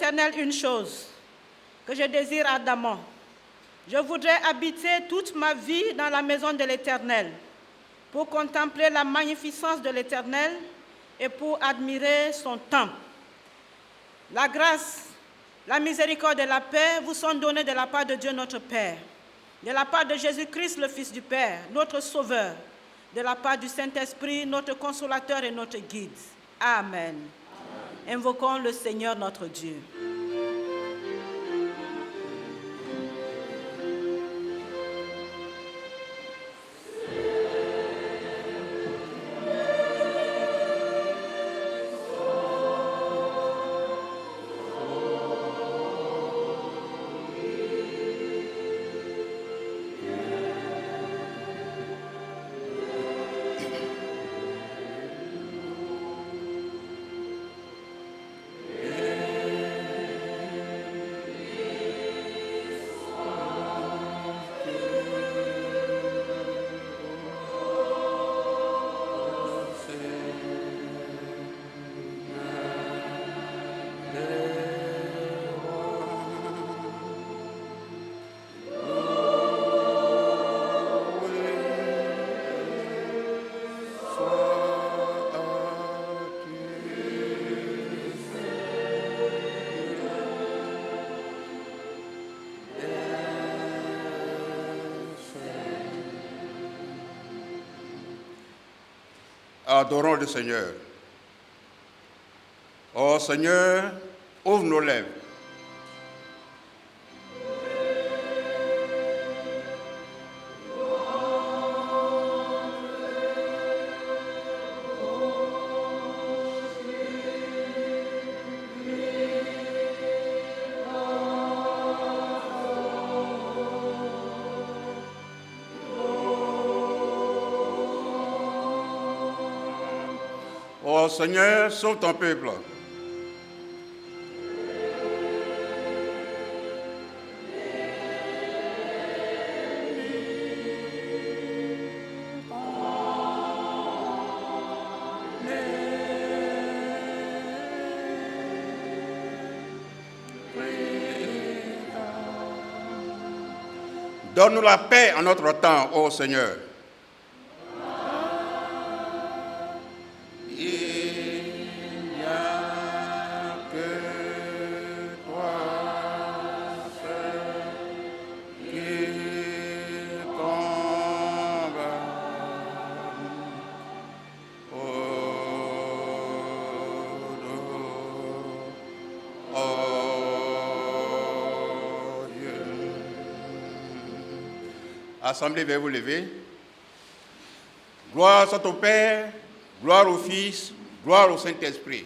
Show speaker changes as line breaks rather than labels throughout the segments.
l'Éternel une chose que je désire ardemment. Je voudrais habiter toute ma vie dans la maison de l'Éternel pour contempler la magnificence de l'Éternel et pour admirer son temple. La grâce, la miséricorde et la paix vous sont données de la part de Dieu notre Père, de la part de Jésus-Christ, le Fils du Père, notre Sauveur, de la part du Saint-Esprit, notre Consolateur et notre Guide. Amen. Invoquons le Seigneur notre Dieu.
Adorons le Seigneur. Ô Seigneur, ouvre nos lèvres. Ô Seigneur, sauve ton peuple. Donne-nous la paix en notre temps, ô Seigneur. Assemblée, veuillez vous lever. Gloire soit au Père, gloire au Fils, gloire au Saint-Esprit.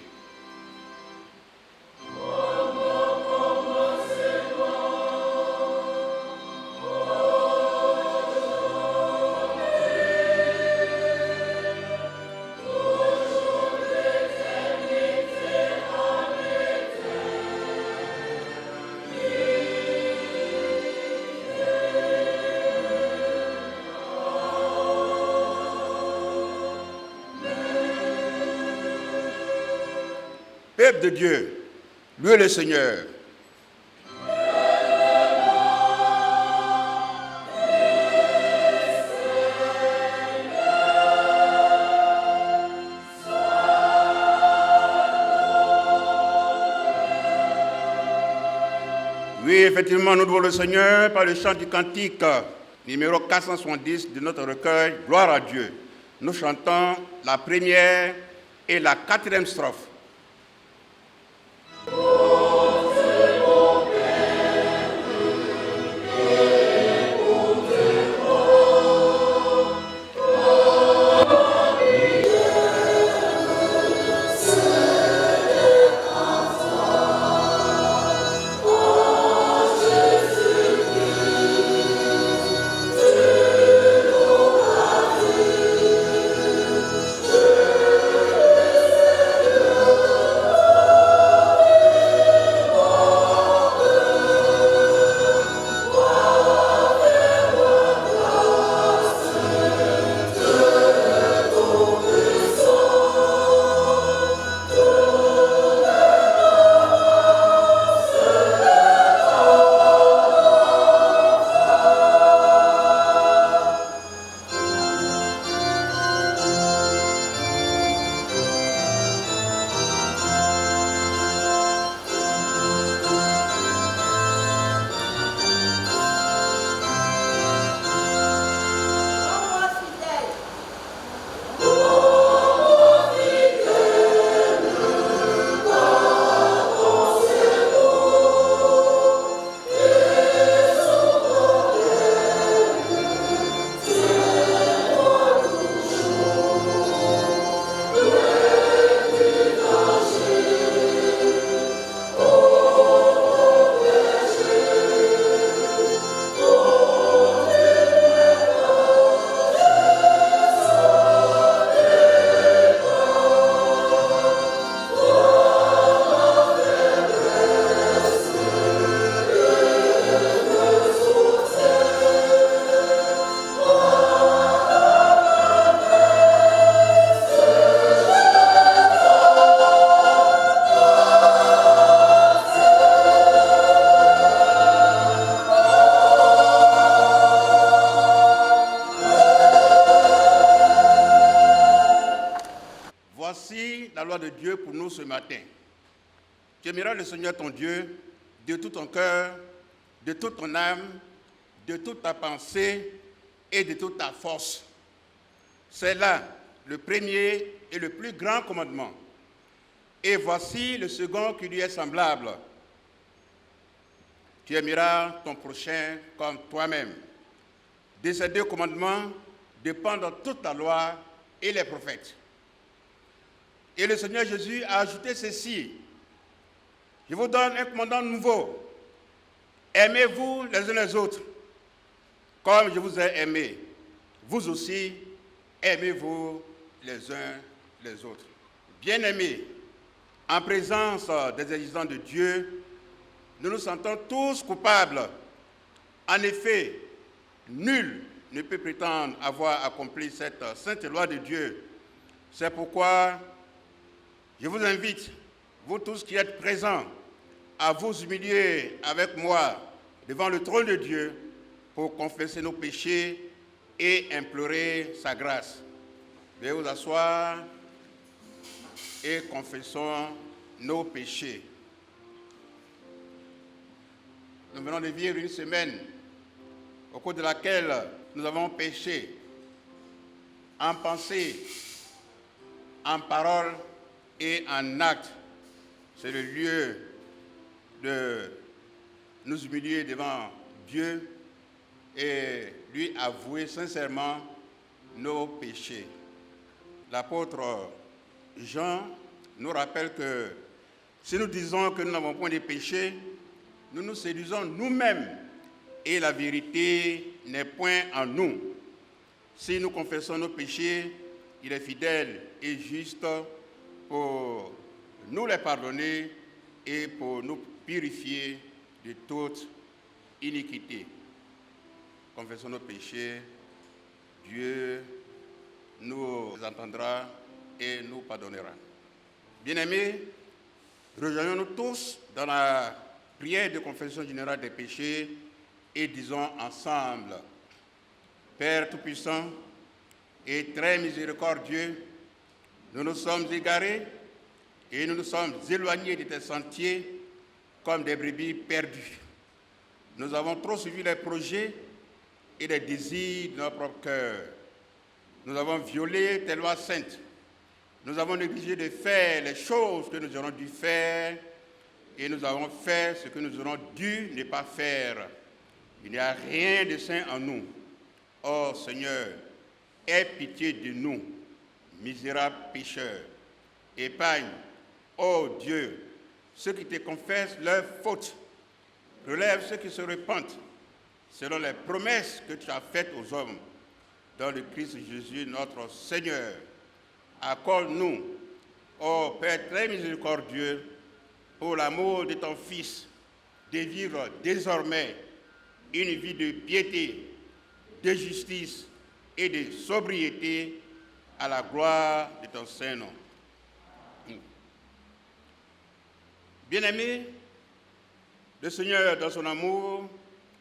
Peuple de Dieu, louez le Seigneur. Oui, effectivement, nous louons le Seigneur par le chant du cantique numéro 470 de notre recueil « Gloire à Dieu ». Nous chantons la première et la quatrième strophe.
Oh
Dieu pour nous ce matin. Tu aimeras le Seigneur ton Dieu de tout ton cœur, de toute ton âme, de toute ta pensée et de toute ta force. C'est là le premier et le plus grand commandement. Et voici le second qui lui est semblable. Tu aimeras ton prochain comme toi-même. De ces deux commandements dépendent toute la loi et les prophètes. Et le Seigneur Jésus a ajouté ceci. Je vous donne un commandement nouveau. Aimez-vous les uns les autres, comme je vous ai aimé. Vous aussi, aimez-vous les uns les autres. Bien-aimés, en présence des existences de Dieu, nous nous sentons tous coupables. En effet, nul ne peut prétendre avoir accompli cette sainte loi de Dieu. C'est pourquoi je vous invite, vous tous qui êtes présents, à vous humilier avec moi devant le trône de Dieu pour confesser nos péchés et implorer sa grâce. Veuillez vous asseoir et confessons nos péchés. Nous venons de vivre une semaine au cours de laquelle nous avons péché en pensée, en parole et en acte. C'est le lieu de nous humilier devant Dieu et lui avouer sincèrement nos péchés. L'apôtre Jean nous rappelle que si nous disons que nous n'avons point de péché, nous nous séduisons nous-mêmes et la vérité n'est point en nous. Si nous confessons nos péchés, il est fidèle et juste pour nous les pardonner et pour nous purifier de toute iniquité. Confessons nos péchés, Dieu nous entendra et nous pardonnera. Bien-aimés, rejoignons-nous tous dans la prière de confession générale des péchés et disons ensemble: Père Tout-Puissant et très miséricordieux, nous nous sommes égarés et nous nous sommes éloignés de tes sentiers comme des brebis perdues. Nous avons trop suivi les projets et les désirs de notre propre cœur. Nous avons violé tes lois saintes. Nous avons négligé de faire les choses que nous aurions dû faire et nous avons fait ce que nous aurions dû ne pas faire. Il n'y a rien de saint en nous. Oh Seigneur, aie pitié de nous, misérables pécheurs. Épargne, oh Dieu, ceux qui te confessent leurs fautes. Relève ceux qui se repentent selon les promesses que tu as faites aux hommes. Dans le Christ Jésus, notre Seigneur, accorde-nous, ô Père très miséricordieux, pour l'amour de ton Fils, de vivre désormais une vie de piété, de justice et de sobriété à la gloire de ton Saint-Nom. Bien-aimés, le Seigneur, dans son amour,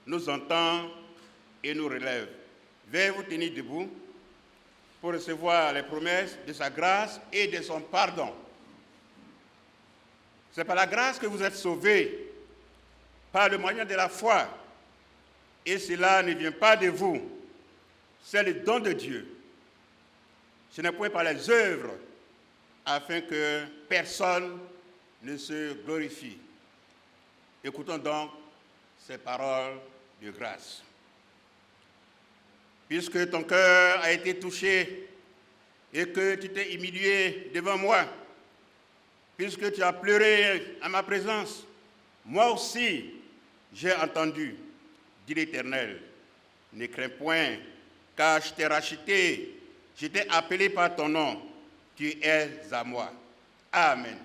nous entend et nous relève. Veuillez vous tenir debout pour recevoir les promesses de sa grâce et de son pardon. C'est par la grâce que vous êtes sauvés, par le moyen de la foi. Et cela ne vient pas de vous, c'est le don de Dieu. Ce n'est point par les œuvres, afin que personne ne se glorifie. Écoutons donc ces paroles de grâce. Puisque ton cœur a été touché et que tu t'es humilié devant moi, puisque tu as pleuré à ma présence, moi aussi j'ai entendu, dit l'Éternel. Ne crains point, car je t'ai racheté, je t'ai appelé par ton nom, tu es à moi. Amen.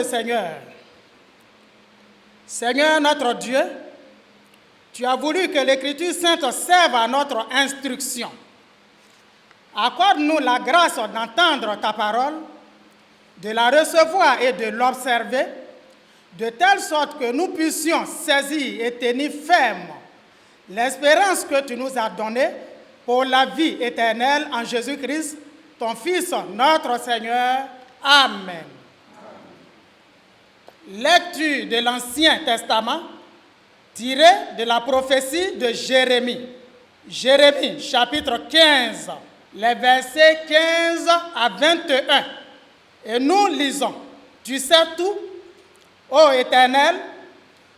Seigneur. Seigneur notre Dieu, tu as voulu que l'Écriture sainte serve à notre instruction. Accorde-nous la grâce d'entendre ta parole, de la recevoir et de l'observer, de telle sorte que nous puissions saisir et tenir ferme l'espérance que tu nous as donnée pour la vie éternelle en Jésus-Christ, ton Fils, notre Seigneur. Amen. Lecture de l'Ancien Testament tirée de la prophétie de Jérémie. Jérémie, chapitre 15, les versets 15 à 21. Et nous lisons, tu sais tout, ô Éternel,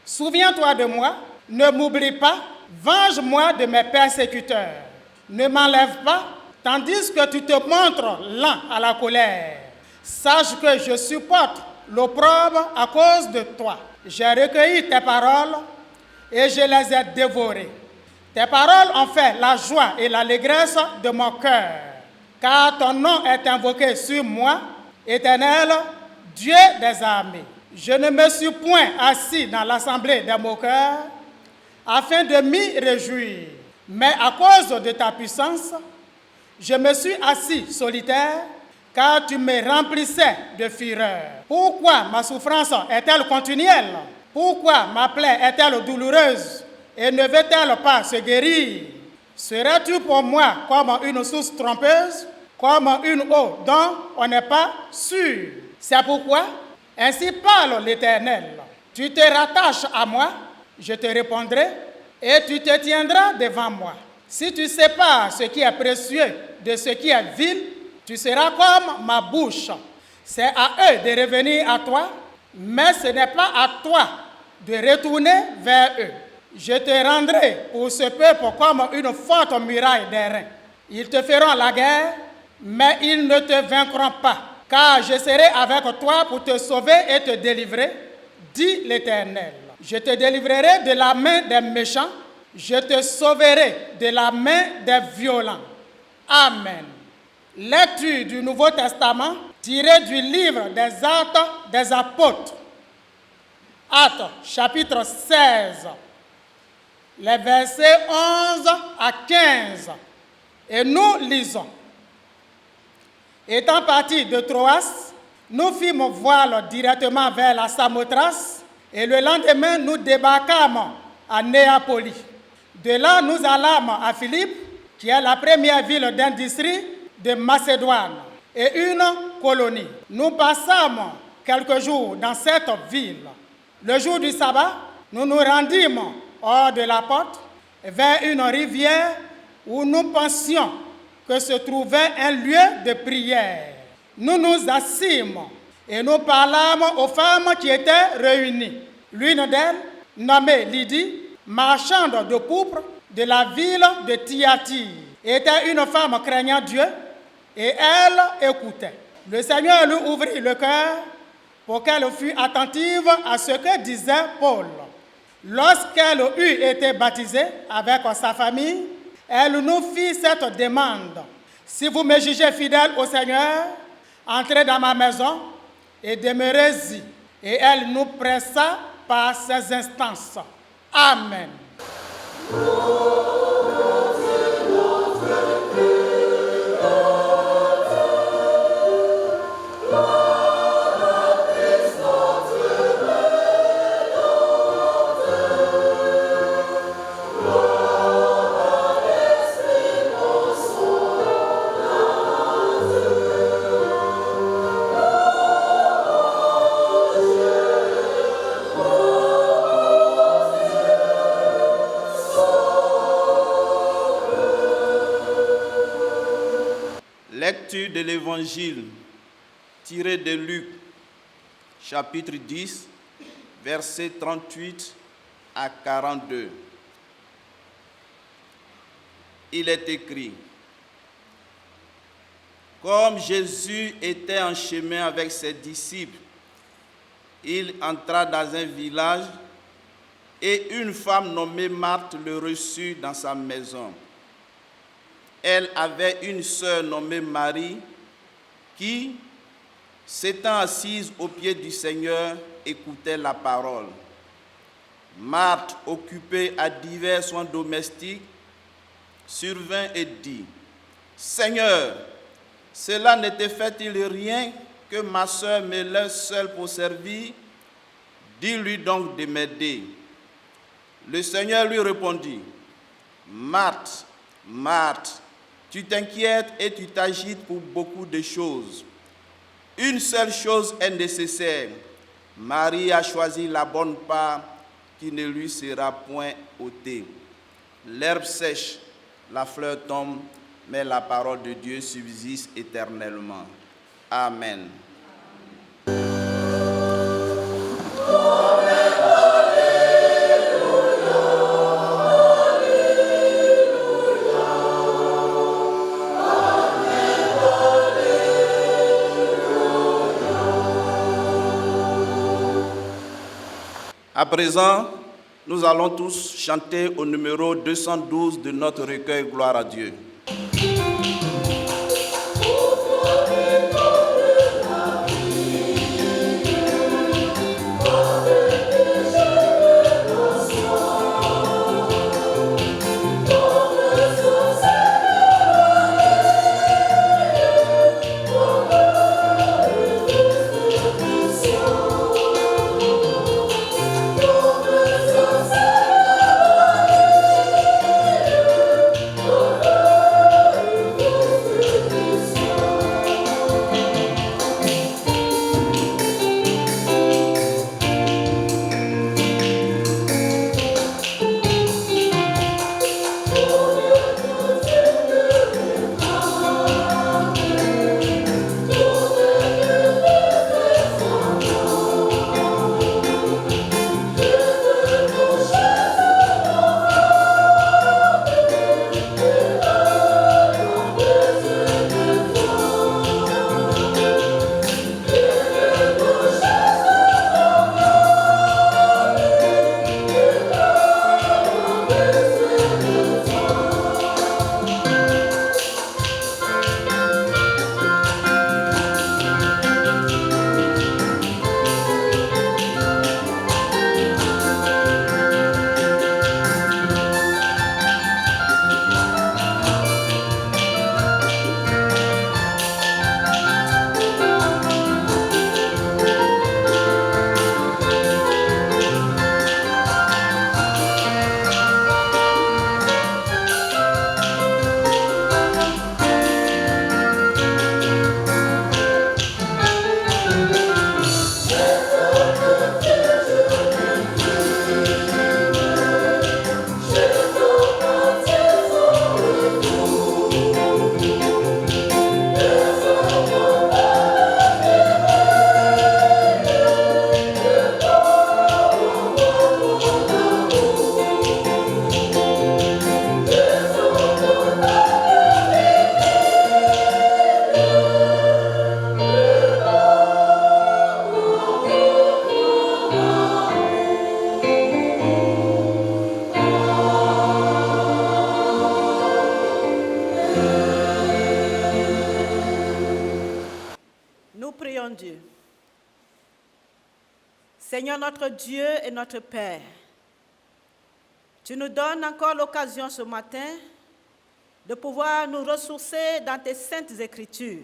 souviens-toi de moi, ne m'oublie pas, venge-moi de mes persécuteurs. Ne m'enlève pas, tandis que tu te montres lent à la colère. Sache que je supporte l'opprobre à cause de toi. J'ai recueilli tes paroles et je les ai dévorées. Tes paroles ont fait la joie et l'allégresse de mon cœur, car ton nom est invoqué sur moi, Éternel, Dieu des armées. Je ne me suis point assis dans l'assemblée des moqueurs, afin de m'y réjouir, mais à cause de ta puissance, je me suis assis solitaire, car tu me remplissais de fureur. Pourquoi ma souffrance est-elle continuelle? Pourquoi ma plaie est-elle douloureuse et ne veut-elle pas se guérir? Serais-tu pour moi comme une source trompeuse, comme une eau dont on n'est pas sûr? C'est pourquoi, ainsi parle l'Éternel, tu te rattaches à moi, je te répondrai, et tu te tiendras devant moi. Si tu sépares ce qui est précieux de ce qui est vil, tu seras comme ma bouche. C'est à eux de revenir à toi, mais ce n'est pas à toi de retourner vers eux. Je te rendrai pour ce peuple comme une forte muraille d'airain. Ils te feront la guerre, mais ils ne te vaincront pas, car je serai avec toi pour te sauver et te délivrer, dit l'Éternel. Je te délivrerai de la main des méchants, je te sauverai de la main des violents. Amen. Lecture du Nouveau Testament tirée du livre des Actes des Apôtres. Actes, chapitre 16, les versets 11 à 15. Et nous lisons. Étant partis de Troas, nous fîmes voile directement vers la Samothrace et le lendemain, nous débarquâmes à Néapolis. De là, nous allâmes à Philippe, qui est la première ville d'industrie de Macédoine et une colonie. Nous passâmes quelques jours dans cette ville. Le jour du sabbat, nous nous rendîmes hors de la porte vers une rivière où nous pensions que se trouvait un lieu de prière. Nous nous assîmes et nous parlâmes aux femmes qui étaient réunies. L'une d'elles, nommée Lydie, marchande de pourpre de la ville de Thyatire, était une femme craignant Dieu et elle écoutait. Le Seigneur lui ouvrit le cœur pour qu'elle fût attentive à ce que disait Paul. Lorsqu'elle eut été baptisée avec sa famille, elle nous fit cette demande. Si vous me jugez fidèle au Seigneur, entrez dans ma maison et demeurez-y. Et elle nous pressa par ses instances. Amen.
Lecture de l'Évangile tiré de Luc, chapitre 10, versets 38 à 42. Il est écrit: comme Jésus était en chemin avec ses disciples, il entra dans un village et une femme nommée Marthe le reçut dans sa maison. Elle avait une sœur nommée Marie qui, s'étant assise aux pieds du Seigneur, écoutait la parole. Marthe, occupée à divers soins domestiques, survint et dit, « Seigneur, cela ne te fait-il rien que ma sœur me laisse seule pour servir? Dis-lui donc de m'aider. » Le Seigneur lui répondit, « Marthe, Marthe, tu t'inquiètes et tu t'agites pour beaucoup de choses. Une seule chose est nécessaire. Marie a choisi la bonne part qui ne lui sera point ôtée. L'herbe sèche, la fleur tombe, mais la parole de Dieu subsiste éternellement. Amen. À présent, nous allons tous chanter au numéro 212 de notre recueil Gloire à Dieu.
Dieu. Seigneur notre Dieu et notre Père, tu nous donnes encore l'occasion ce matin de pouvoir nous ressourcer dans tes saintes Écritures.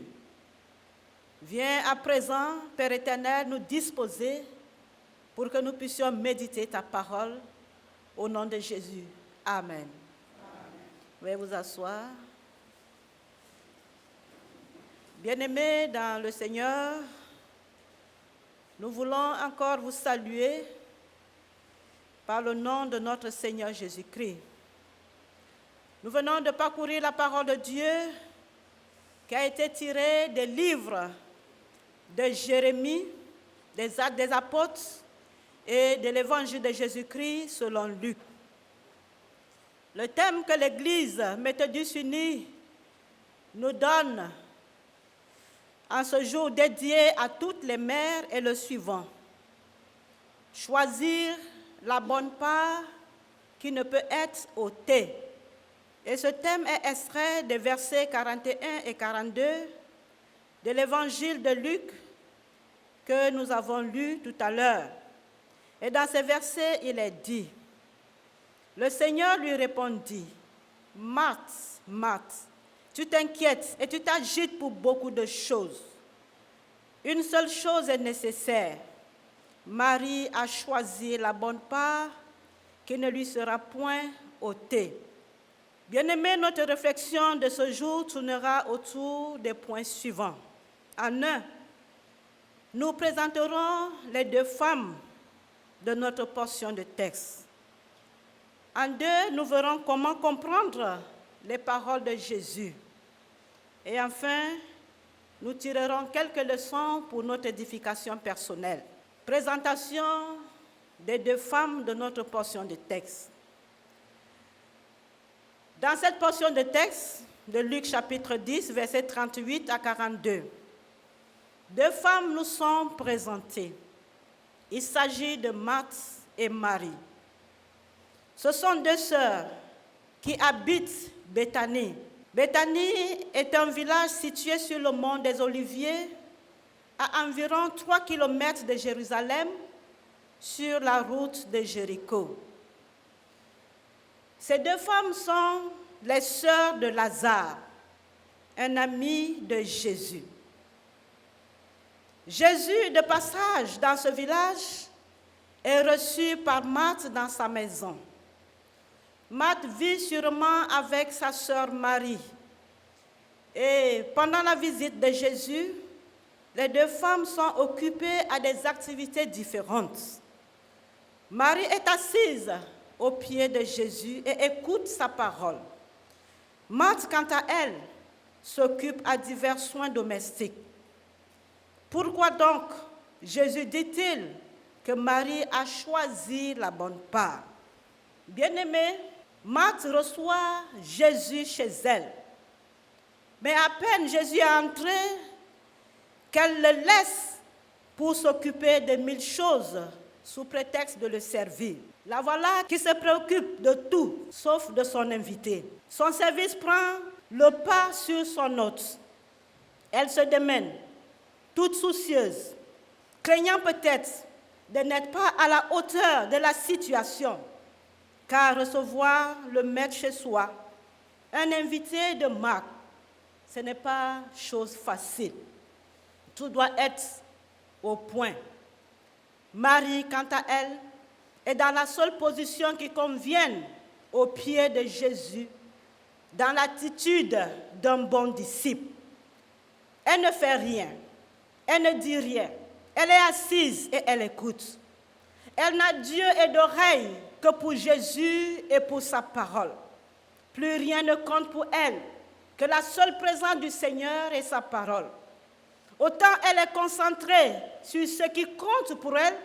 Viens à présent, Père éternel, nous disposer pour que nous puissions méditer ta parole au nom de Jésus. Amen. Veuillez vous asseoir. Bien-aimés dans le Seigneur, nous voulons encore vous saluer par le nom de notre Seigneur Jésus-Christ. Nous venons de parcourir la parole de Dieu qui a été tirée des livres de Jérémie, des Actes des Apôtres et de l'Évangile de Jésus-Christ selon Luc. Le thème que l'Église méthodiste unie nous donne en ce jour dédié à toutes les mères est le suivant: choisir la bonne part qui ne peut être ôtée. Et ce thème est extrait des versets 41 et 42 de l'Évangile de Luc, que nous avons lu tout à l'heure. Et dans ces versets, il est dit, le Seigneur lui répondit, « Marthe, Marthe, tu t'inquiètes et tu t'agites pour beaucoup de choses. Une seule chose est nécessaire. Marie a choisi la bonne part qui ne lui sera point ôtée. » Bien-aimés, notre réflexion de ce jour tournera autour des points suivants. En un, nous présenterons les deux femmes de notre portion de texte. En deux, nous verrons comment comprendre les paroles de Jésus. Et enfin, nous tirerons quelques leçons pour notre édification personnelle. Présentation des deux femmes de notre portion de texte. Dans cette portion de texte de Luc chapitre 10, versets 38 à 42, deux femmes nous sont présentées. Il s'agit de Marthe et Marie. Ce sont deux sœurs qui habitent Béthanie. Béthanie est un village situé sur le mont des Oliviers, à environ 3 km de Jérusalem, sur la route de Jéricho. Ces deux femmes sont les sœurs de Lazare, un ami de Jésus. Jésus, de passage dans ce village, est reçu par Marthe dans sa maison. Marthe vit sûrement avec sa sœur Marie. Et pendant la visite de Jésus, les deux femmes sont occupées à des activités différentes. Marie est assise aux pieds de Jésus et écoute sa parole. Marthe, quant à elle, s'occupe à divers soins domestiques. Pourquoi donc Jésus dit-il que Marie a choisi la bonne part? Bien-aimée, Marthe reçoit Jésus chez elle. Mais à peine Jésus est entré, qu'elle le laisse pour s'occuper de 1000 choses sous prétexte de le servir. La voilà qui se préoccupe de tout, sauf de son invité. Son service prend le pas sur son hôte. Elle se démène, toute soucieuse, craignant peut-être de n'être pas à la hauteur de la situation, car recevoir le maître chez soi, un invité de marque, ce n'est pas chose facile. Tout doit être au point. Marie, quant à elle, est dans la seule position qui convienne aux pieds de Jésus, dans l'attitude d'un bon disciple. Elle ne fait rien, elle ne dit rien, elle est assise et elle écoute. Elle n'a d'yeux et d'oreilles que pour Jésus et pour sa parole. Plus rien ne compte pour elle que la seule présence du Seigneur et sa parole. Autant elle est concentrée sur ce qui compte pour elle,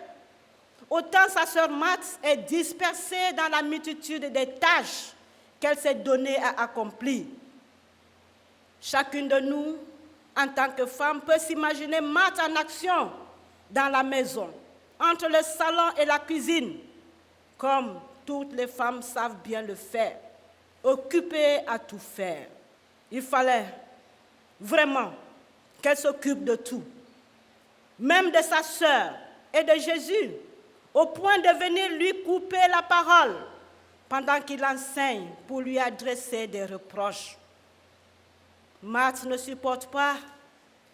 autant sa sœur Marthe est dispersée dans la multitude des tâches qu'elle s'est donnée à accomplir. Chacune de nous, en tant que femme, peut s'imaginer Marthe en action dans la maison, entre le salon et la cuisine, comme toutes les femmes savent bien le faire, occupée à tout faire. Il fallait vraiment qu'elle s'occupe de tout, même de sa sœur et de Jésus, au point de venir lui couper la parole pendant qu'il enseigne pour lui adresser des reproches. Marthe ne supporte pas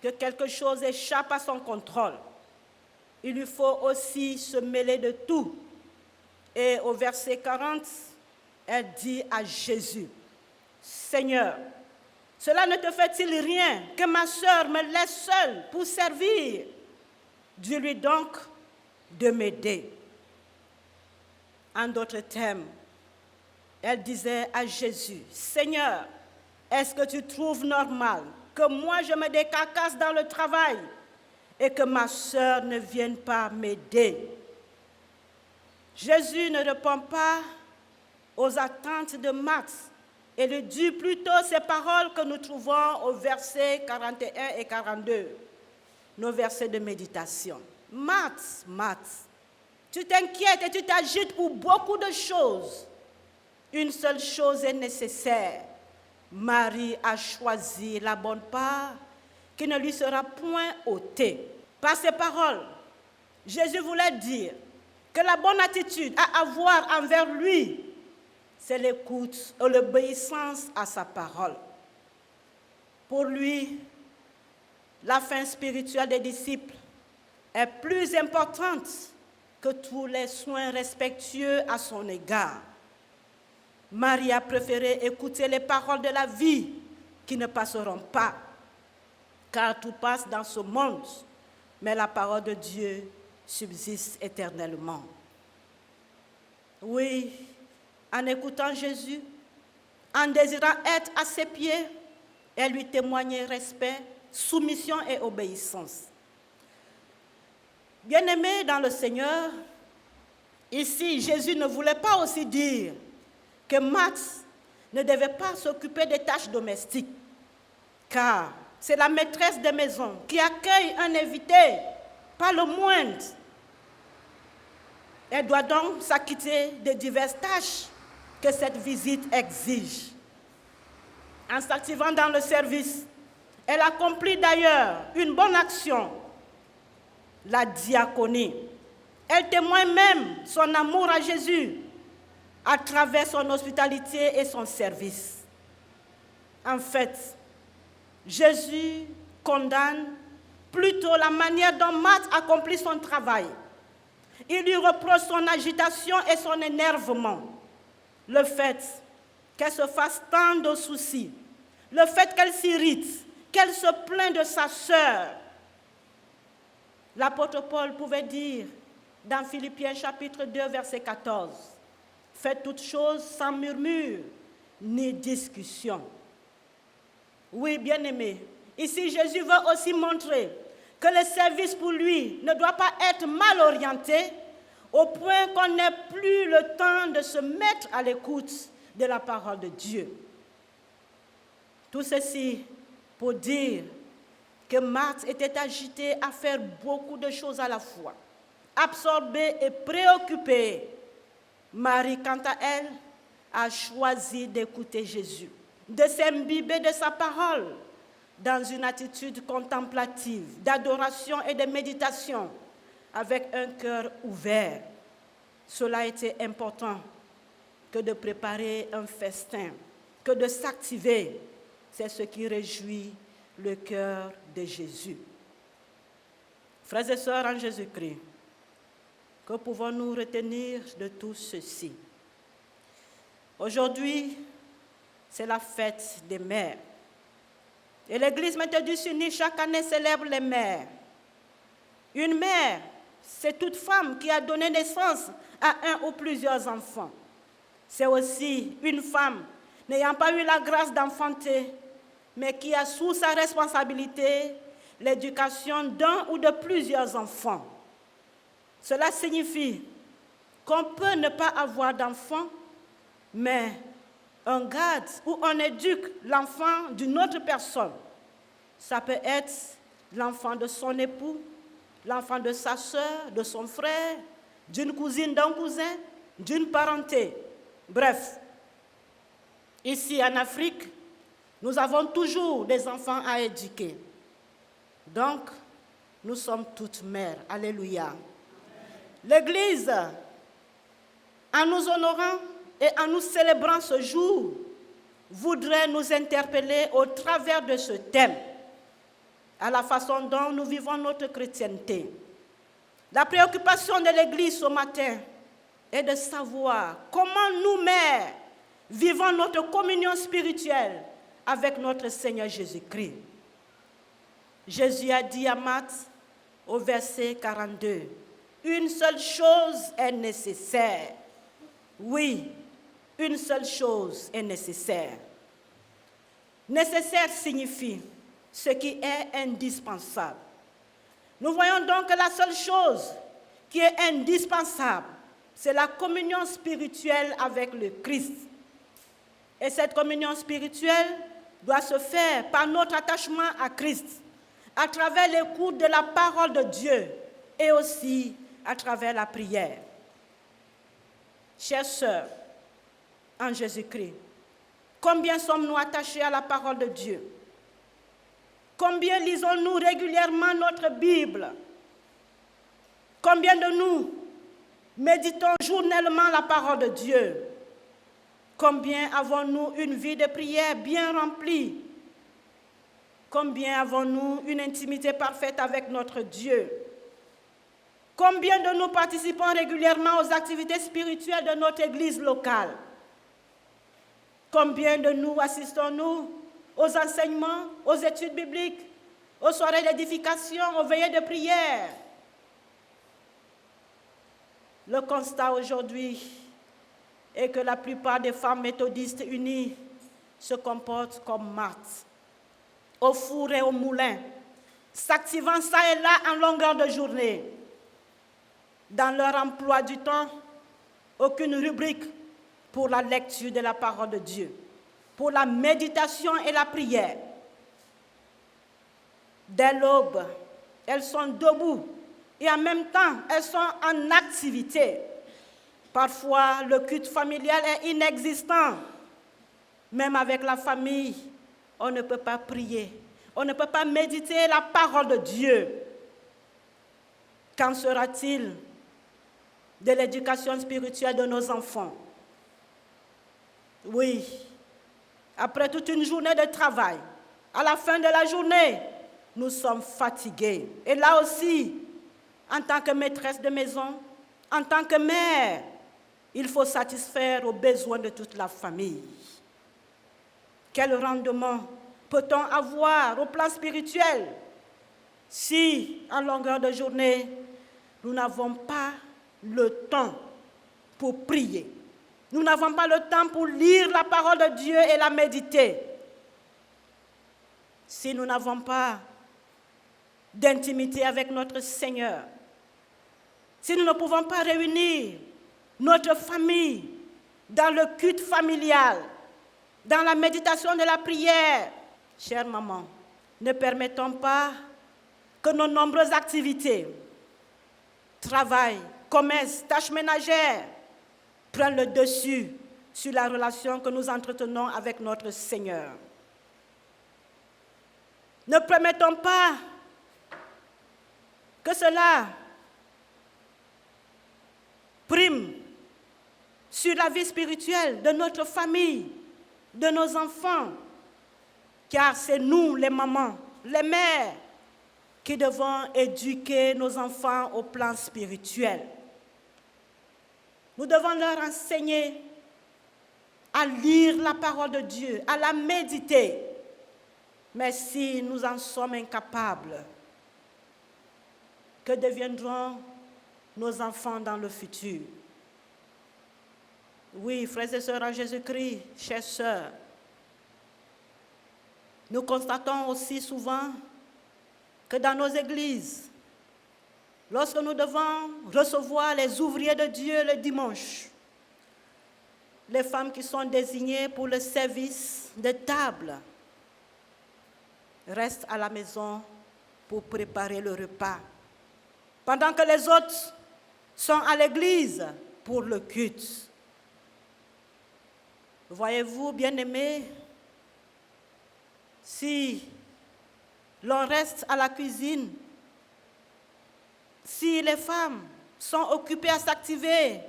que quelque chose échappe à son contrôle. Il lui faut aussi se mêler de tout. Et au verset 40, elle dit à Jésus, « Seigneur, cela ne te fait-il rien que ma sœur me laisse seule pour servir? Dis-lui donc de m'aider. » En d'autres termes, elle disait à Jésus, « Seigneur, est-ce que tu trouves normal que moi je me décarcasse dans le travail et que ma sœur ne vienne pas m'aider? » Jésus ne répond pas aux attentes de Marthe et lui dit plutôt ces paroles que nous trouvons au verset 41 et 42, nos versets de méditation. « Marthe, Marthe, tu t'inquiètes et tu t'agites pour beaucoup de choses. Une seule chose est nécessaire. Marie a choisi la bonne part qui ne lui sera point ôtée. » Par ces paroles, Jésus voulait dire que la bonne attitude à avoir envers lui, c'est l'écoute et l'obéissance à sa parole. Pour lui, la fin spirituelle des disciples est plus importante que tous les soins respectueux à son égard. Marie a préféré écouter les paroles de la vie qui ne passeront pas, car tout passe dans ce monde, mais la parole de Dieu subsiste éternellement. Oui, en écoutant Jésus, en désirant être à ses pieds, elle lui témoignait respect, soumission et obéissance. Bien-aimés dans le Seigneur, ici, Jésus ne voulait pas aussi dire que Marthe ne devait pas s'occuper des tâches domestiques, car c'est la maîtresse de maison qui accueille un invité, pas le moindre. Elle doit donc s'acquitter de diverses tâches que cette visite exige. En s'activant dans le service, elle accomplit d'ailleurs une bonne action, la diaconie. Elle témoigne même son amour à Jésus à travers son hospitalité et son service. En fait, Jésus condamne plutôt la manière dont Marthe accomplit son travail. Il lui reproche son agitation et son énervement, le fait qu'elle se fasse tant de soucis, le fait qu'elle s'irrite, qu'elle se plaint de sa sœur. L'apôtre Paul pouvait dire dans Philippiens chapitre 2, verset 14, « Faites toutes choses sans murmure ni discussion. » Oui, bien-aimé, ici Jésus veut aussi montrer que le service pour lui ne doit pas être mal orienté au point qu'on n'ait plus le temps de se mettre à l'écoute de la parole de Dieu. Tout ceci pour dire que Marthe était agitée à faire beaucoup de choses à la fois, absorbée et préoccupée. Marie, quant à elle, a choisi d'écouter Jésus, de s'imbiber de sa parole dans une attitude contemplative, d'adoration et de méditation, avec un cœur ouvert. Cela a été important que de préparer un festin, que de s'activer. C'est ce qui réjouit le cœur de Jésus. Frères et sœurs en Jésus-Christ, que pouvons-nous retenir de tout ceci? Aujourd'hui, c'est la fête des mères. Et l'Église méthodiste unie chaque année célèbre les mères. Une mère, c'est toute femme qui a donné naissance à un ou plusieurs enfants. C'est aussi une femme n'ayant pas eu la grâce d'enfanter, mais qui a sous sa responsabilité l'éducation d'un ou de plusieurs enfants. Cela signifie qu'on peut ne pas avoir d'enfant, mais on garde ou on éduque l'enfant d'une autre personne. Ça peut être l'enfant de son époux, l'enfant de sa sœur, de son frère, d'une cousine, d'un cousin, d'une parenté. Bref, ici en Afrique, nous avons toujours des enfants à éduquer. Donc, nous sommes toutes mères. Alléluia. L'Église, en nous honorant et en nous célébrant ce jour, voudrait nous interpeller au travers de ce thème, à la façon dont nous vivons notre chrétienté. La préoccupation de l'Église ce matin est de savoir comment nous, mères, vivons notre communion spirituelle avec notre Seigneur Jésus-Christ. Jésus a dit à Marthe au verset 42, « Une seule chose est nécessaire. » Oui, une seule chose est nécessaire. Nécessaire signifie ce qui est indispensable. Nous voyons donc que la seule chose qui est indispensable, c'est la communion spirituelle avec le Christ. Et cette communion spirituelle doit se faire par notre attachement à Christ, à travers l'écoute de la parole de Dieu et aussi à travers la prière. Chères sœurs, en Jésus-Christ, combien sommes-nous attachés à la parole de Dieu? Combien lisons-nous régulièrement notre Bible Combien de nous méditons journellement la parole de Dieu? Combien avons-nous une vie de prière bien remplie? Combien avons-nous une intimité parfaite avec notre Dieu? Combien de nous participons régulièrement aux activités spirituelles de notre église locale? Combien de nous assistons-nous aux enseignements, aux études bibliques, aux soirées d'édification, aux veillées de prière? Le constat aujourd'hui est que la plupart des femmes méthodistes unies se comportent comme Marthe, au four et au moulin, s'activant ça et là en longueur de journée. Dans leur emploi du temps, aucune rubrique pour la lecture de la parole de Dieu, pour la méditation et la prière. Dès l'aube, elles sont debout et en même temps, elles sont en activité. Parfois, le culte familial est inexistant. Même avec la famille, on ne peut pas prier, on ne peut pas méditer la parole de Dieu. Qu'en sera-t-il de l'éducation spirituelle de nos enfants? Oui, après toute une journée de travail, à la fin de la journée, nous sommes fatigués. Et là aussi, en tant que maîtresse de maison, en tant que mère, il faut satisfaire aux besoins de toute la famille. Quel rendement peut-on avoir au plan spirituel si, en longueur de journée, nous n'avons pas le temps pour prier? Nous n'avons pas le temps pour lire la parole de Dieu et la méditer. Si nous n'avons pas d'intimité avec notre Seigneur, si nous ne pouvons pas réunir notre famille dans le culte familial, dans la méditation de la prière, chère maman, ne permettons pas que nos nombreuses activités, travail, commerce, tâches ménagères, prennent le dessus sur la relation que nous entretenons avec notre Seigneur. Ne permettons pas que cela prime sur la vie spirituelle de notre famille, de nos enfants, car c'est nous, les mamans, les mères, qui devons éduquer nos enfants au plan spirituel. Nous devons leur enseigner à lire la parole de Dieu, à la méditer. Mais si nous en sommes incapables, que deviendront nos enfants dans le futur? Oui, frères et sœurs en Jésus-Christ, chères sœurs, nous constatons aussi souvent que dans nos églises, lorsque nous devons recevoir les ouvriers de Dieu le dimanche, les femmes qui sont désignées pour le service de table restent à la maison pour préparer le repas, pendant que les autres sont à l'église pour le culte. Voyez-vous, bien-aimés, si l'on reste à la cuisine, si les femmes sont occupées à s'activer,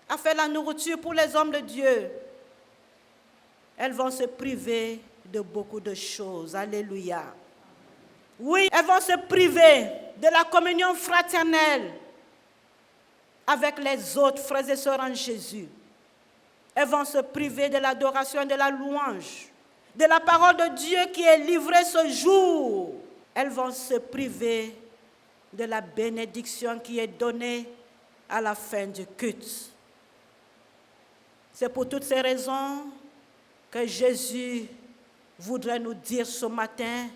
à faire la nourriture pour les hommes de Dieu, elles vont se priver de beaucoup de choses. Alléluia. Oui, elles vont se priver de la communion fraternelle avec les autres frères et sœurs en Jésus. Elles vont se priver de l'adoration et de la louange, de la parole de Dieu qui est livrée ce jour. Elles vont se priver de la bénédiction qui est donnée à la fin du culte. C'est pour toutes ces raisons que Jésus voudrait nous dire ce matin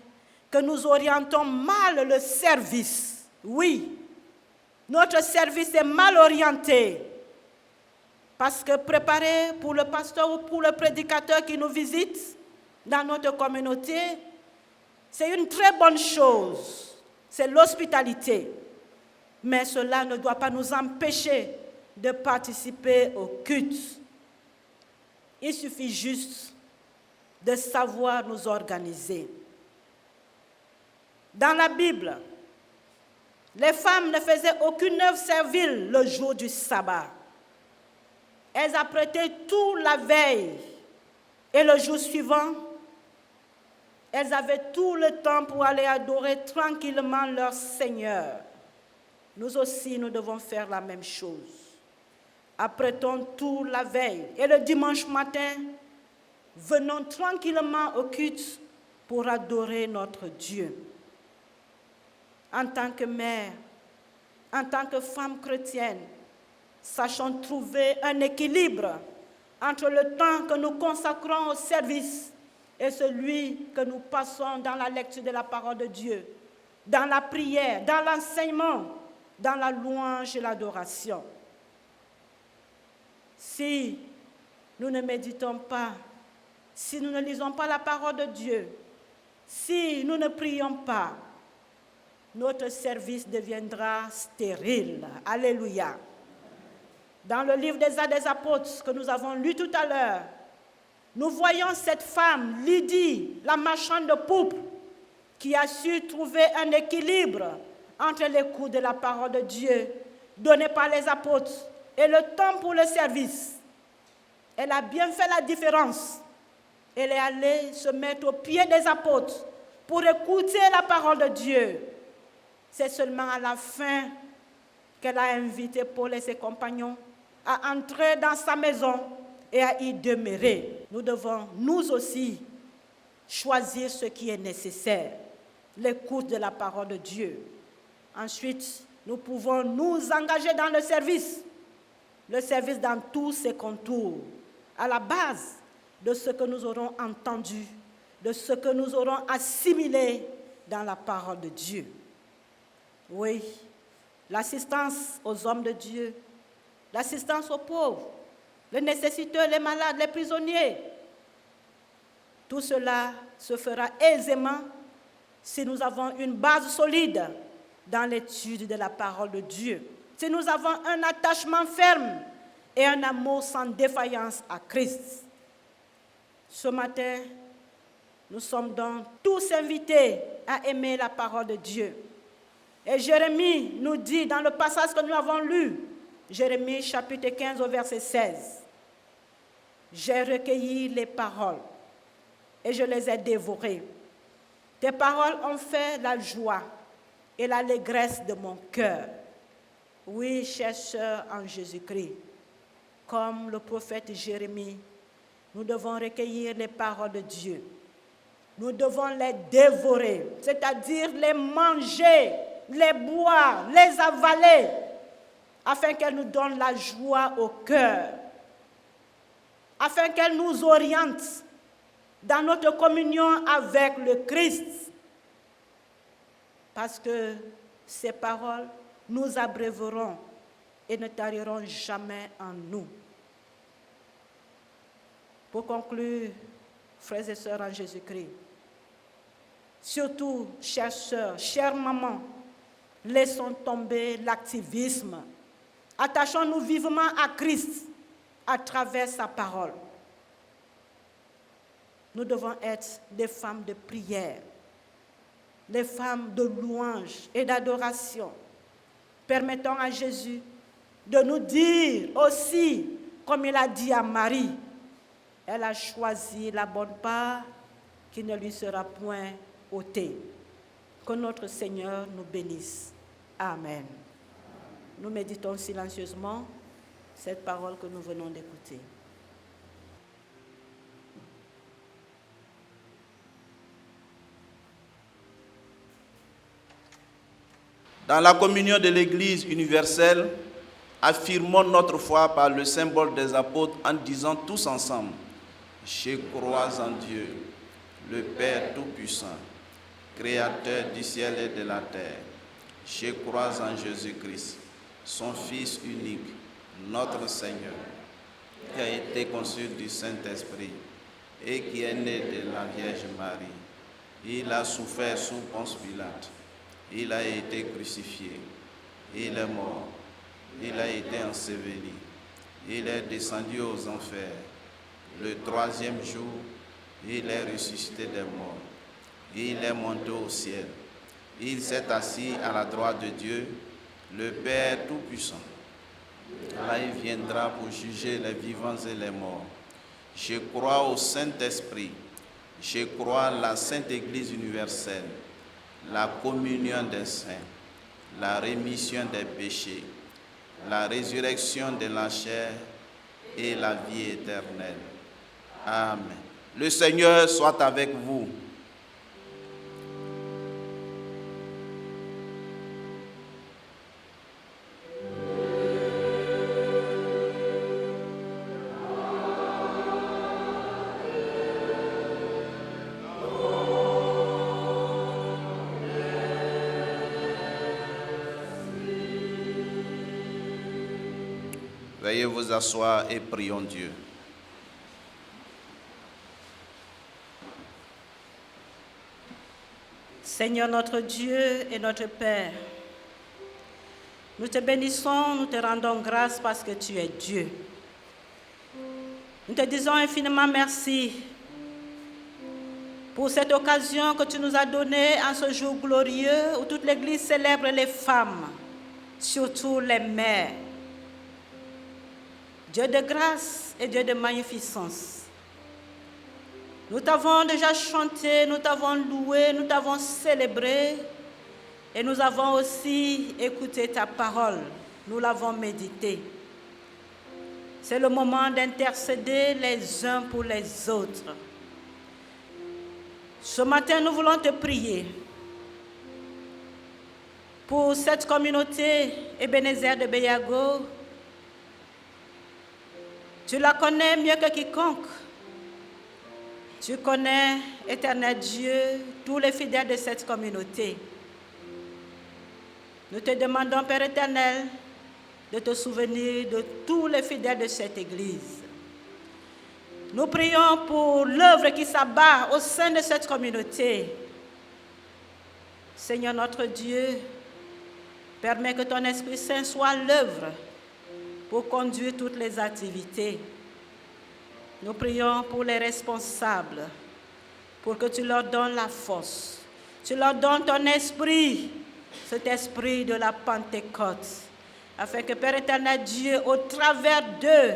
que nous orientons mal le service. Oui, notre service est mal orienté. Parce que préparer pour le pasteur ou pour le prédicateur qui nous visite dans notre communauté, c'est une très bonne chose. C'est l'hospitalité. Mais cela ne doit pas nous empêcher de participer au culte. Il suffit juste de savoir nous organiser. Dans la Bible, les femmes ne faisaient aucune œuvre servile le jour du sabbat. Elles apprêtaient tout la veille et le jour suivant, elles avaient tout le temps pour aller adorer tranquillement leur Seigneur. Nous aussi, nous devons faire la même chose. Apprêtons tout la veille et le dimanche matin, venons tranquillement au culte pour adorer notre Dieu. En tant que mère, en tant que femme chrétienne, sachons trouver un équilibre entre le temps que nous consacrons au service et celui que nous passons dans la lecture de la parole de Dieu, dans la prière, dans l'enseignement, dans la louange et l'adoration. Si nous ne méditons pas, si nous ne lisons pas la parole de Dieu, si nous ne prions pas, notre service deviendra stérile. Alléluia. Dans le livre des Actes des Apôtres que nous avons lu tout à l'heure, nous voyons cette femme, Lydie, la marchande de pourpre, qui a su trouver un équilibre entre l'écoute de la parole de Dieu donnée par les apôtres et le temps pour le service. Elle a bien fait la différence. Elle est allée se mettre aux pieds des apôtres pour écouter la parole de Dieu. C'est seulement à la fin qu'elle a invité Paul et ses compagnons à entrer dans sa maison et à y demeurer. Nous devons, nous aussi, choisir ce qui est nécessaire, l'écoute de la parole de Dieu. Ensuite, nous pouvons nous engager dans le service dans tous ses contours, à la base de ce que nous aurons entendu, de ce que nous aurons assimilé dans la parole de Dieu. Oui, l'assistance aux hommes de Dieu, l'assistance aux pauvres, les nécessiteux, les malades, les prisonniers. Tout cela se fera aisément si nous avons une base solide dans l'étude de la parole de Dieu. Si nous avons un attachement ferme et un amour sans défaillance à Christ. Ce matin, nous sommes donc tous invités à aimer la parole de Dieu. Et Jérémie nous dit dans le passage que nous avons lu, Jérémie chapitre 15 au verset 16, « J'ai recueilli les paroles et je les ai dévorées. Tes paroles ont fait la joie et l'allégresse de mon cœur. » Oui, chers sœurs en Jésus-Christ, comme le prophète Jérémie, nous devons recueillir les paroles de Dieu. Nous devons les dévorer, c'est-à-dire les manger, les boire, les avaler, afin qu'elles nous donnent la joie au cœur, afin qu'elles nous orientent dans notre communion avec le Christ. Parce que ces paroles nous abréveront et ne tariront jamais en nous. Pour conclure, frères et sœurs en Jésus-Christ, surtout, chères sœurs, chères mamans, laissons tomber l'activisme. Attachons-nous vivement à Christ à travers sa parole. Nous devons être des femmes de prière, des femmes de louange et d'adoration. Permettons à Jésus de nous dire aussi, comme il a dit à Marie, elle a choisi la bonne part qui ne lui sera point ôtée. Que notre Seigneur nous bénisse. Amen. Nous méditons silencieusement cette parole que nous venons d'écouter.
Dans la communion de l'Église universelle, affirmons notre foi par le symbole des apôtres en disant tous ensemble: Je crois en Dieu, le Père Tout-Puissant, Créateur du ciel et de la terre. Je crois en Jésus-Christ, son Fils unique, notre Seigneur, qui a été conçu du Saint-Esprit et qui est né de la Vierge Marie. Il a souffert sous Ponce Pilate. Il a été crucifié. Il est mort. Il a été enseveli. Il est descendu aux enfers. Le troisième jour, il est ressuscité des morts. Il est monté au ciel. Il s'est assis à la droite de Dieu, le Père Tout-Puissant. Là, il viendra pour juger les vivants et les morts. Je crois au Saint-Esprit. Je crois à la Sainte Église universelle, la communion des saints, la rémission des péchés, la résurrection de la chair et la vie éternelle. Amen. Le Seigneur soit avec vous. Veuillez vous asseoir et prions Dieu.
Seigneur notre Dieu et notre Père, nous te bénissons, nous te rendons grâce parce que tu es Dieu. Nous te disons infiniment merci pour cette occasion que tu nous as donnée en ce jour glorieux où toute l'Église célèbre les femmes, surtout les mères. Dieu de grâce et Dieu de magnificence. Nous t'avons déjà chanté, nous t'avons loué, nous t'avons célébré et nous avons aussi écouté ta parole. Nous l'avons médité. C'est le moment d'intercéder les uns pour les autres. Ce matin, nous voulons te prier pour cette communauté Ebenezer de Beyago. Tu la connais mieux que quiconque. Tu connais, éternel Dieu, tous les fidèles de cette communauté. Nous te demandons, Père éternel, de te souvenir de tous les fidèles de cette Église. Nous prions pour l'œuvre qui s'abat au sein de cette communauté. Seigneur notre Dieu, permets que ton Esprit Saint soit l'œuvre pour conduire toutes les activités. Nous prions pour les responsables, pour que tu leur donnes la force. Tu leur donnes ton esprit, cet esprit de la Pentecôte, afin que, Père éternel Dieu, au travers d'eux,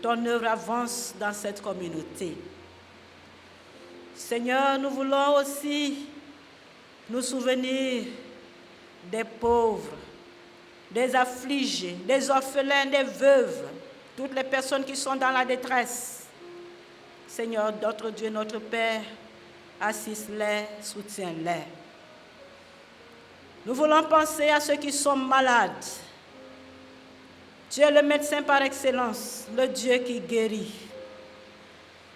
ton œuvre avance dans cette communauté. Seigneur, nous voulons aussi nous souvenir des pauvres, des affligés, des orphelins, des veuves, toutes les personnes qui sont dans la détresse. Seigneur, notre Dieu, notre Père, assiste-les, soutiens-les. Nous voulons penser à ceux qui sont malades. Tu es le médecin par excellence, le Dieu qui guérit.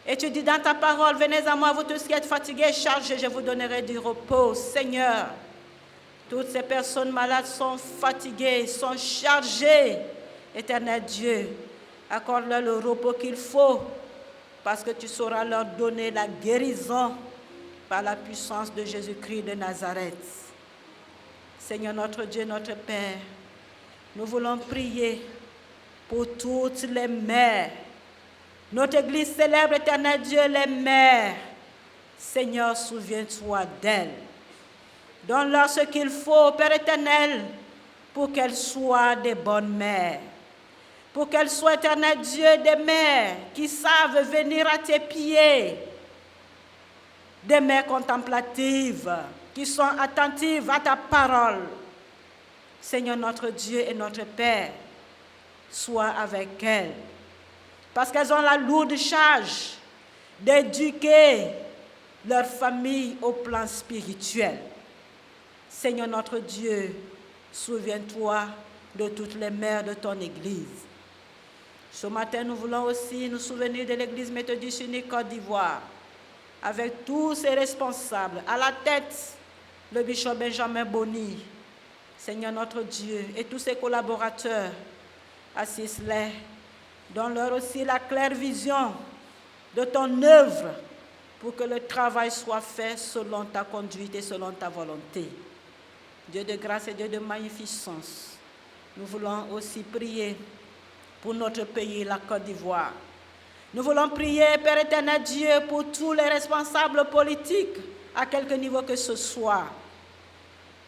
Et tu dis dans ta parole, venez à moi, vous tous qui êtes fatigués et chargés, je vous donnerai du repos. Seigneur, toutes ces personnes malades sont fatiguées, sont chargées. Éternel Dieu, accorde-leur le repos qu'il faut, parce que tu sauras leur donner la guérison par la puissance de Jésus-Christ de Nazareth. Seigneur notre Dieu, notre Père, nous voulons prier pour toutes les mères. Notre Église célèbre, éternel Dieu, les mères. Seigneur, souviens-toi d'elles. Donne-leur ce qu'il faut, Père éternel, pour qu'elles soient des bonnes mères. Pour qu'elles soient, éternel Dieu, des mères qui savent venir à tes pieds. Des mères contemplatives, qui sont attentives à ta parole. Seigneur notre Dieu et notre Père, sois avec elles. Parce qu'elles ont la lourde charge d'éduquer leur famille au plan spirituel. Seigneur notre Dieu, souviens-toi de toutes les mères de ton Église. Ce matin, nous voulons aussi nous souvenir de l'Église méthodiste unique Côte d'Ivoire, avec tous ses responsables, à la tête, le bishop Benjamin Boni, Seigneur notre Dieu, et tous ses collaborateurs, assiste-les, donne-leur aussi la claire vision de ton œuvre pour que le travail soit fait selon ta conduite et selon ta volonté. Dieu de grâce et Dieu de magnificence, nous voulons aussi prier pour notre pays, la Côte d'Ivoire. Nous voulons prier, Père éternel Dieu, pour tous les responsables politiques, à quelque niveau que ce soit.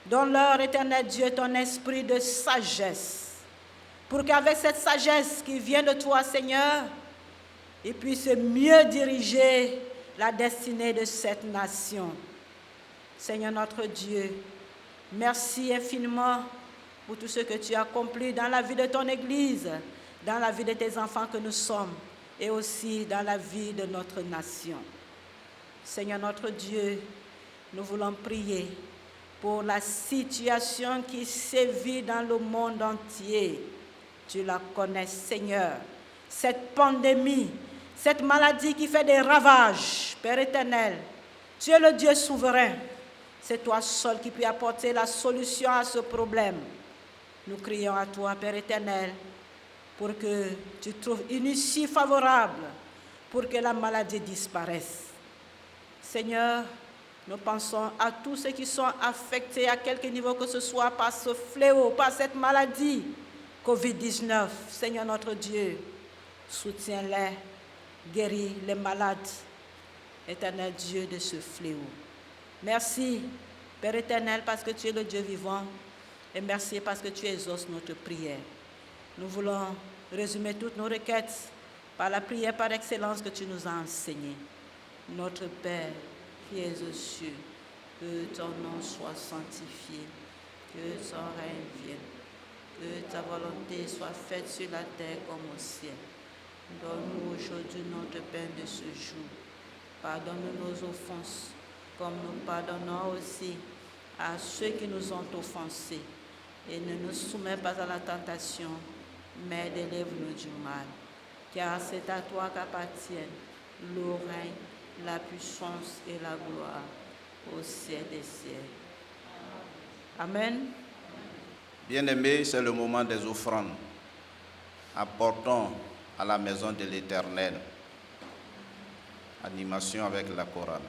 Donne-leur, Éternel Dieu, ton esprit de sagesse, pour qu'avec cette sagesse qui vient de toi, Seigneur, ils puissent mieux diriger la destinée de cette nation. Seigneur notre Dieu, merci infiniment pour tout ce que tu as accompli dans la vie de ton Église, dans la vie de tes enfants que nous sommes, et aussi dans la vie de notre nation. Seigneur notre Dieu, nous voulons prier pour la situation qui sévit dans le monde entier. Tu la connais, Seigneur. Cette pandémie, cette maladie qui fait des ravages, Père éternel, tu es le Dieu souverain. C'est toi seul qui peux apporter la solution à ce problème. Nous crions à toi, Père éternel, pour que tu trouves une issue favorable, pour que la maladie disparaisse. Seigneur, nous pensons à tous ceux qui sont affectés à quelque niveau que ce soit par ce fléau, par cette maladie, COVID-19. Seigneur notre Dieu, soutiens-les, guéris les malades, éternel Dieu de ce fléau. Merci, Père éternel, parce que tu es le Dieu vivant, et merci parce que tu exauces notre prière. Nous voulons résumer toutes nos requêtes par la prière par excellence que tu nous as enseignée. Notre Père, qui es aux cieux, que ton nom soit sanctifié, que ton règne vienne, que ta volonté soit faite sur la terre comme au ciel. Donne-nous aujourd'hui notre pain de ce jour. Pardonne-nous nos offenses, comme nous pardonnons aussi à ceux qui nous ont offensés. Et ne nous soumets pas à la tentation, mais délivre-nous du mal. Car c'est à toi qu'appartiennent le règne, la puissance et la gloire au ciel des ciels. Amen.
Bien-aimés, c'est le moment des offrandes. Apportons à la maison de l'Éternel. Animation avec la chorale.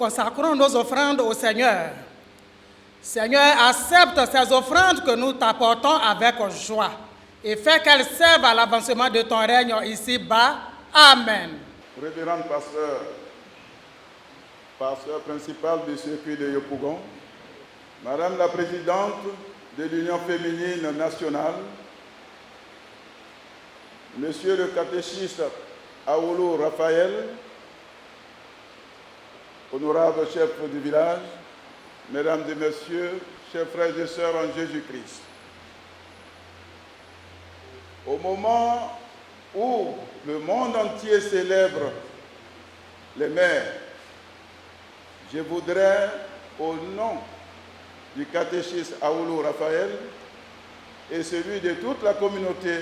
consacrons nos offrandes au Seigneur. Seigneur, accepte ces offrandes que nous t'apportons avec joie et fais qu'elles servent à l'avancement de ton règne ici-bas. Amen.
Révérende pasteur principal du circuit de Yopougon, Madame la Présidente de l'Union féminine nationale, Monsieur le catéchiste Aoulou Raphaël, honorable chef du village, Mesdames et Messieurs, chers frères et sœurs en Jésus-Christ. Au moment où le monde entier célèbre les mères, je voudrais, au nom du catéchiste Aoulou Raphaël et celui de toute la communauté,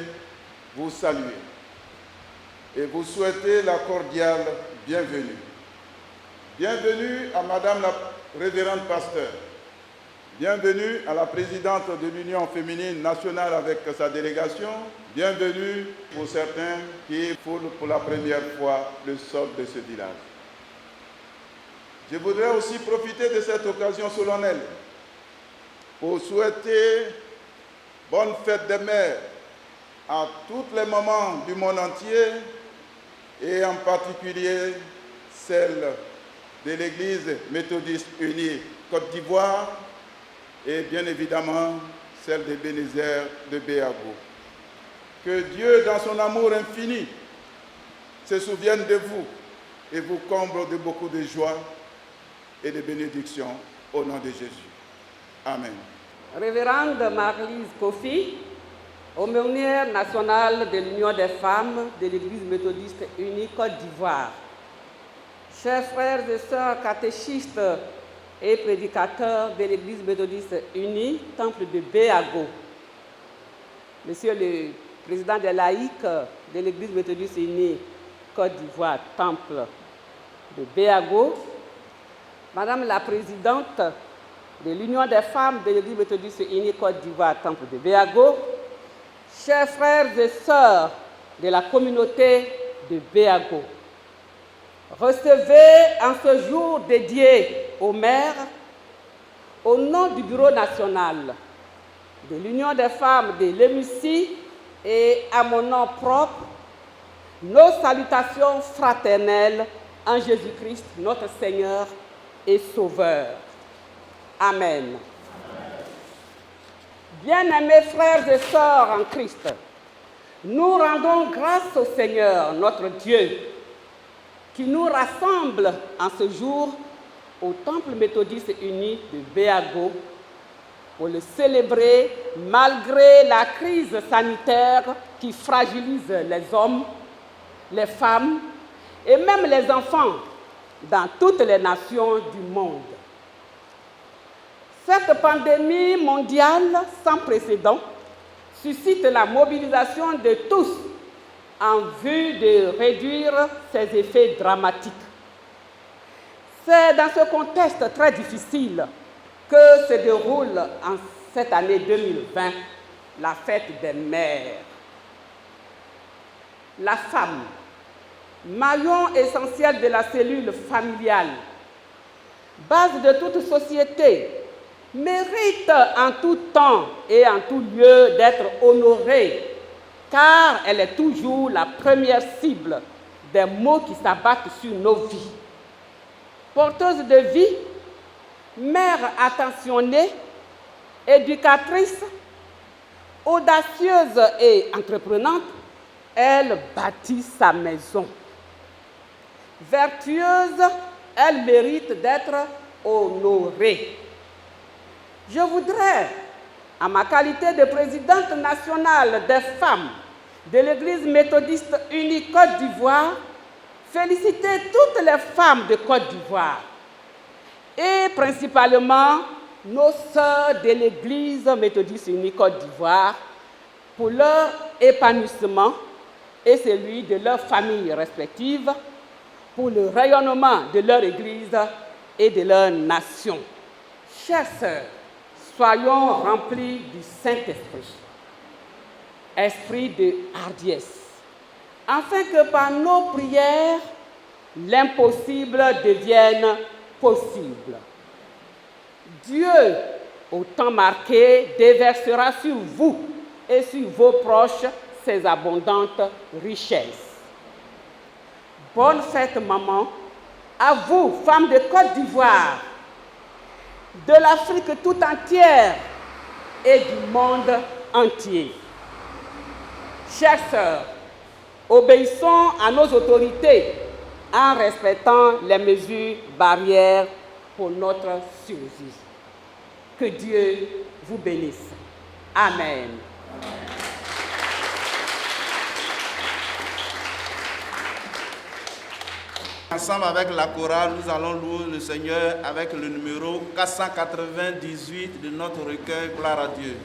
vous saluer et vous souhaiter la cordiale bienvenue. Bienvenue à Madame la Révérende Pasteur. Bienvenue à la présidente de l'Union féminine nationale avec sa délégation. Bienvenue pour certains qui foulent pour la première fois le sol de ce village. Je voudrais aussi profiter de cette occasion solennelle pour souhaiter bonne fête des mères à toutes les mamans du monde entier et en particulier celles de l'Église méthodiste unie Côte d'Ivoire et bien évidemment celle des Bénézères de Béago. Que Dieu, dans son amour infini, se souvienne de vous et vous comble de beaucoup de joie et de bénédictions au nom de Jésus. Amen.
Révérende Marie-Lise Kofi, aumônière nationale de l'Union des femmes de l'Église méthodiste unie Côte d'Ivoire. Chers frères et sœurs catéchistes et prédicateurs de l'Église méthodiste unie, Temple de Béago. Monsieur le président des laïcs de l'Église méthodiste unie Côte d'Ivoire, Temple de Béago. Madame la présidente de l'Union des femmes de l'Église méthodiste unie Côte d'Ivoire, Temple de Béago. Chers frères et sœurs de la communauté de Béago. Recevez en ce jour dédié aux mères, au nom du Bureau national de l'Union des femmes de l'EMUCI et à mon nom propre, nos salutations fraternelles en Jésus-Christ, notre Seigneur et Sauveur. Amen. Bien-aimés frères et sœurs en Christ, nous rendons grâce au Seigneur, notre Dieu, qui nous rassemble en ce jour au Temple méthodiste uni de Béago pour le célébrer malgré la crise sanitaire qui fragilise les hommes, les femmes et même les enfants dans toutes les nations du monde. Cette pandémie mondiale sans précédent suscite la mobilisation de tous en vue de réduire ses effets dramatiques. C'est dans ce contexte très difficile que se déroule en cette année 2020 la fête des mères. La femme, maillon essentiel de la cellule familiale, base de toute société, mérite en tout temps et en tout lieu d'être honorée, car elle est toujours la première cible des maux qui s'abattent sur nos vies. Porteuse de vie, mère attentionnée, éducatrice, audacieuse et entreprenante, elle bâtit sa maison. Vertueuse, elle mérite d'être honorée. Je voudrais, en ma qualité de présidente nationale des femmes de l'Église méthodiste unie Côte d'Ivoire, féliciter toutes les femmes de Côte d'Ivoire et principalement nos sœurs de l'Église méthodiste unie Côte d'Ivoire pour leur épanouissement et celui de leurs familles respectives, pour le rayonnement de leur Église et de leur nation. Chères sœurs, soyons remplis du Saint-Esprit, esprit de hardiesse, afin que par nos prières, l'impossible devienne possible. Dieu, au temps marqué, déversera sur vous et sur vos proches ses abondantes richesses. Bonne fête, maman, à vous, femmes de Côte d'Ivoire, de l'Afrique tout entière et du monde entier. Chères sœurs, obéissons à nos autorités en respectant les mesures barrières pour notre survie. Que Dieu vous bénisse. Amen.
Ensemble avec la chorale, nous allons louer le Seigneur avec le numéro 498 de notre recueil Gloire à Dieu.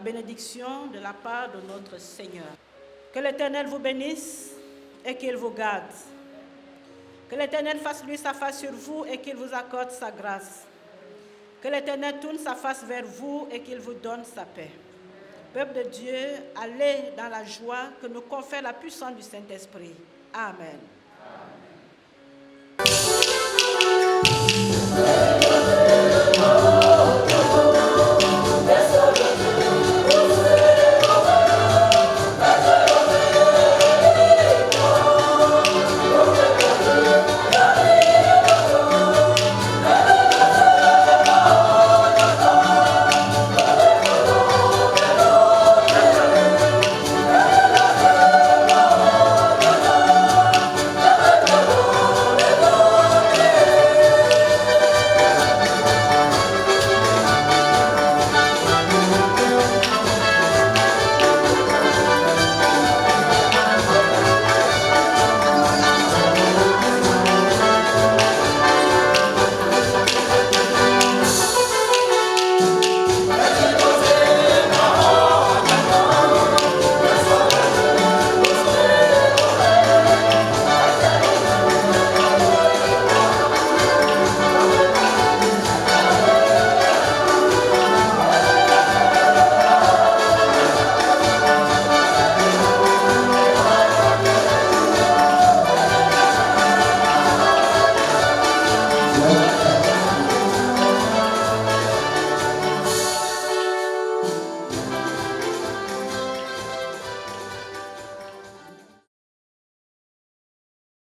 bénédiction de la part de notre Seigneur. Que l'Éternel vous bénisse et qu'il vous garde. Que l'Éternel fasse lui sa face sur vous et qu'il vous accorde sa grâce. Que l'Éternel tourne sa face vers vous et qu'il vous donne sa paix. Peuple de Dieu, allez dans la joie que nous confère la puissance du Saint-Esprit. Amen. Amen.